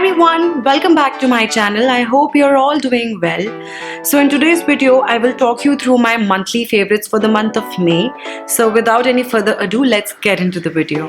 everyone, welcome back to my channel. I hope you're all doing well. So in today's video, I will talk you through my monthly favorites for the month of May. So without any further ado, let's get into the video.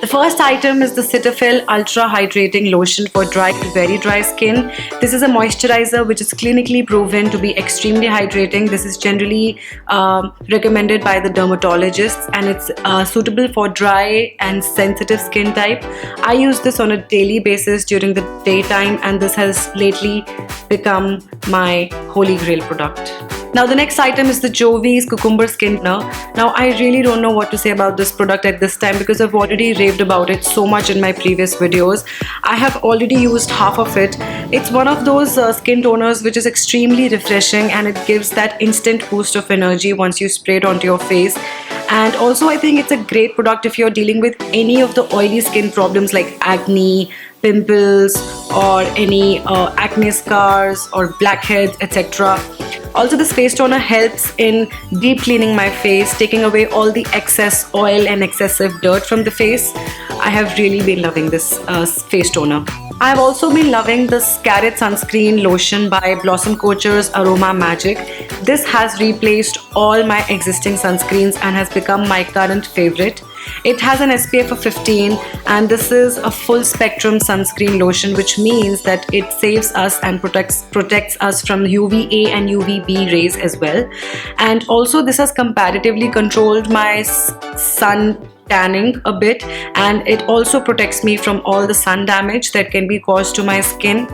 The first item is the Cetaphil Ultra Hydrating Lotion for dry to very dry skin. This is a moisturizer which is clinically proven to be extremely hydrating. This is generally recommended by the dermatologists and it's suitable for dry and sensitive skin type. I use this on a daily basis during the daytime and this has lately become my holy grail product. Now the next item is the Jovi's Cucumber Skin Toner. Now I really don't know what to say about this product at this time because I've already raved about it so much in my previous videos. I have already used half of it. It's one of those skin toners which is extremely refreshing and it gives that instant boost of energy once you spray it onto your face. And also I think it's a great product if you're dealing with any of the oily skin problems like acne, pimples or any acne scars or blackheads, etc. Also, this face toner helps in deep cleaning my face, taking away all the excess oil and excessive dirt from the face. I have really been loving this face toner. I have also been loving the Carrot Sunscreen Lotion by Blossom Culture's Aroma Magic. This has replaced all my existing sunscreens and has become my current favorite. It has an SPF of 15 and this is a full spectrum sunscreen lotion, which means that it saves us and protects us from UVA and UVB rays as well. And also this has comparatively controlled my sun tanning a bit and it also protects me from all the sun damage that can be caused to my skin.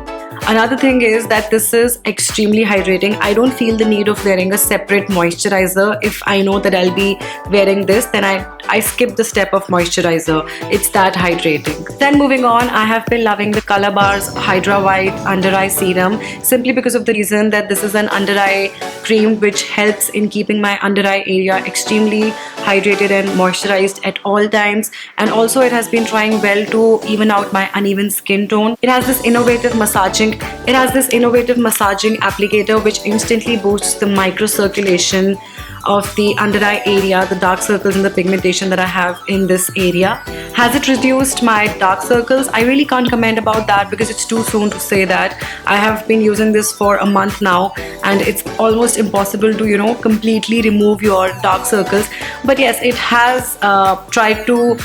Another thing is that this is extremely hydrating. I don't feel the need of wearing a separate moisturizer. If I know that I'll be wearing this, then I skip the step of moisturizer. It's that hydrating. Then moving on, I have been loving the Color Bars Hydra White Under Eye Serum simply because of the reason that this is an under eye cream which helps in keeping my under eye area extremely hydrated and moisturized at all times. And also it has been trying well to even out my uneven skin tone. It has this innovative massaging applicator which instantly boosts the microcirculation of the under eye area, the dark circles and the pigmentation that I have in this area. Has it reduced my dark circles? I really can't comment about that because it's too soon to say that. I have been using this for a month now and it's almost impossible to completely remove your dark circles. But yes, it has tried to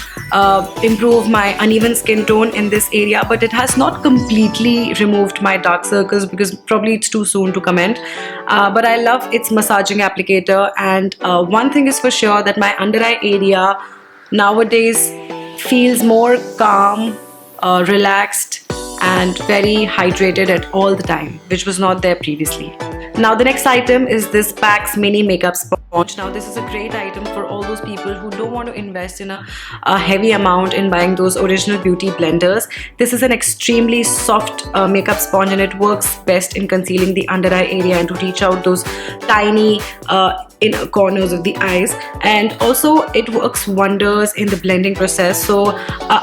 improve my uneven skin tone in this area, but it has not completely removed my dark circles because probably it's too soon to comment. But I love its massaging applicator. And one thing is for sure that my under eye area nowadays feels more calm, relaxed and very hydrated at all the time, which was not there previously. Now the next item is this PAX Mini Makeup Sponge. Now this is a great item for all those people who don't want to invest in a heavy amount in buying those original beauty blenders. This is an extremely soft makeup sponge and it works best in concealing the under eye area and to reach out those tiny inner corners of the eyes, and also it works wonders in the blending process. So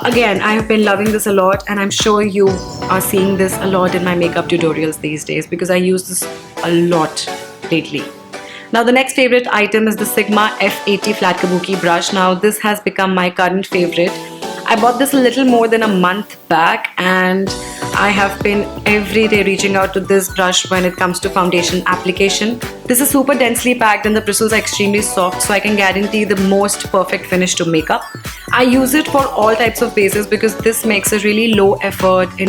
again, I have been loving this a lot and I'm sure you are seeing this a lot in my makeup tutorials these days because I use this a lot lately. Now the next favorite item is the Sigma F80 Flat Kabuki brush. Now this has become my current favorite. I bought this a little more than a month back and I have been every day reaching out to this brush when it comes to foundation application. This is super densely packed and the bristles are extremely soft, so I can guarantee the most perfect finish to makeup. I use it for all types of bases because this makes a really low effort in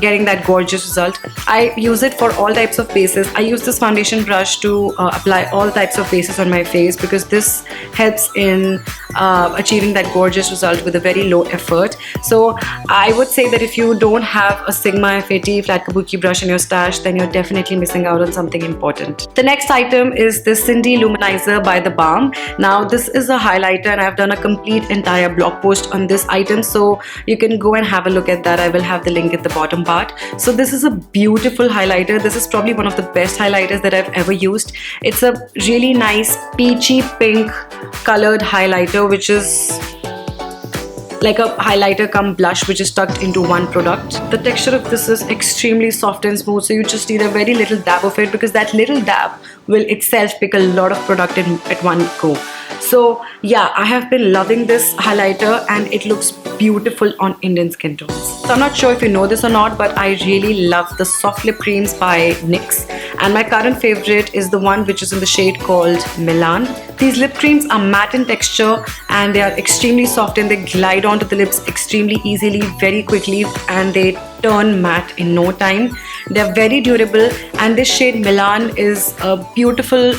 getting that gorgeous result. I use it for all types of bases. I use this foundation brush to apply all types of bases on my face because this helps in achieving that gorgeous result with a very low effort. So I would say that if you don't have a Sigma F80 Flat Kabuki brush in your stash, then you're definitely missing out on something important. The next item is the Cindy Luminizer by The Balm. Now this is a highlighter and I've done a complete entire blog post on this item, so you can go and have a look at that. I will have the link at the bottom part. So this is a beautiful highlighter. This is probably one of the best highlighters that I've ever used. It's a really nice peachy pink colored highlighter which is like a highlighter cum blush which is tucked into one product. The texture of this is extremely soft and smooth, so you just need a very little dab of it, because that little dab will itself pick a lot of product in at one go. So yeah, I have been loving this highlighter and it looks beautiful on Indian skin tones. So I'm not sure if you know this or not, but I really love the soft lip creams by NYX, and my current favorite is the one which is in the shade called Milan. These lip creams are matte in texture and they are extremely soft, and they glide onto the lips extremely easily, very quickly, and they turn matte in no time. They're very durable, and this shade Milan is a beautiful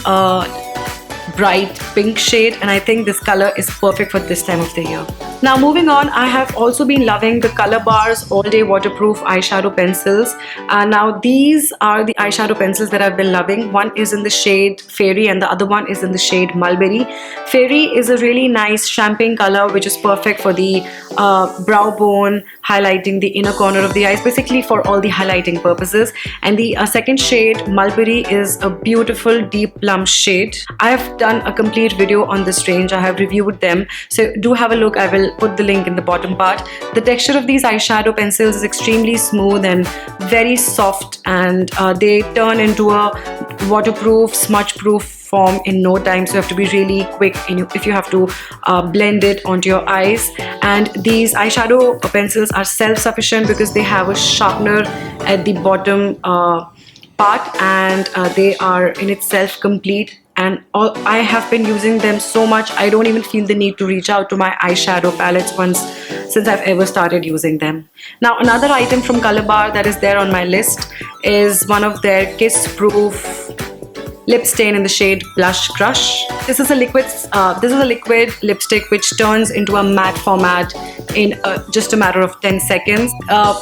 bright pink shade, and I think this color is perfect for this time of the year. Now moving on, I have also been loving the Color Bar's All Day Waterproof eyeshadow pencils. Now these are the eyeshadow pencils that I've been loving. One is in the shade Fairy and the other one is in the shade Mulberry. Fairy is a really nice champagne color which is perfect for the brow bone, highlighting the inner corner of the eyes, basically for all the highlighting purposes. And the second shade Mulberry is a beautiful deep plum shade. I have done a complete video on this range. I have reviewed them, so do have a look. I will put the link in the bottom part. The texture of these eyeshadow pencils is extremely smooth and very soft, and they turn into a waterproof, smudge-proof form in no time, so you have to be really quick if you have to blend it onto your eyes. And these eyeshadow pencils are self-sufficient because they have a sharpener at the bottom part, and they are in itself complete. And I have been using them so much, I don't even feel the need to reach out to my eyeshadow palettes since I've ever started using them. Now another item from Color Bar that is there on my list is one of their Kiss Proof lip stain in the shade Blush Crush. This is a liquid lipstick which turns into a matte format in just a matter of 10 seconds.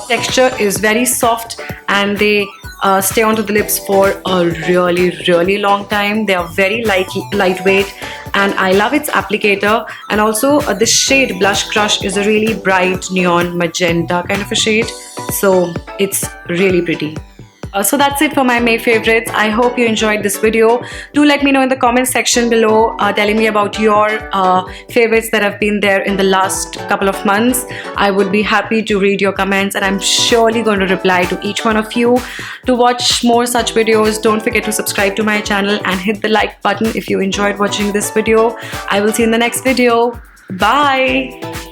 Texture is very soft and they stay onto the lips for a really long time. They are very lightweight, and I love its applicator. And also this shade Blush Crush is a really bright neon magenta kind of a shade, so it's really pretty. So that's it for my May favorites. I hope you enjoyed this video. Do let me know in the comment section below telling me about your favorites that have been there in the last couple of months. I would be happy to read your comments, and I'm surely going to reply to each one of you. To watch more such videos, don't forget to subscribe to my channel and hit the like button if you enjoyed watching this video. I will see you in the next video. Bye!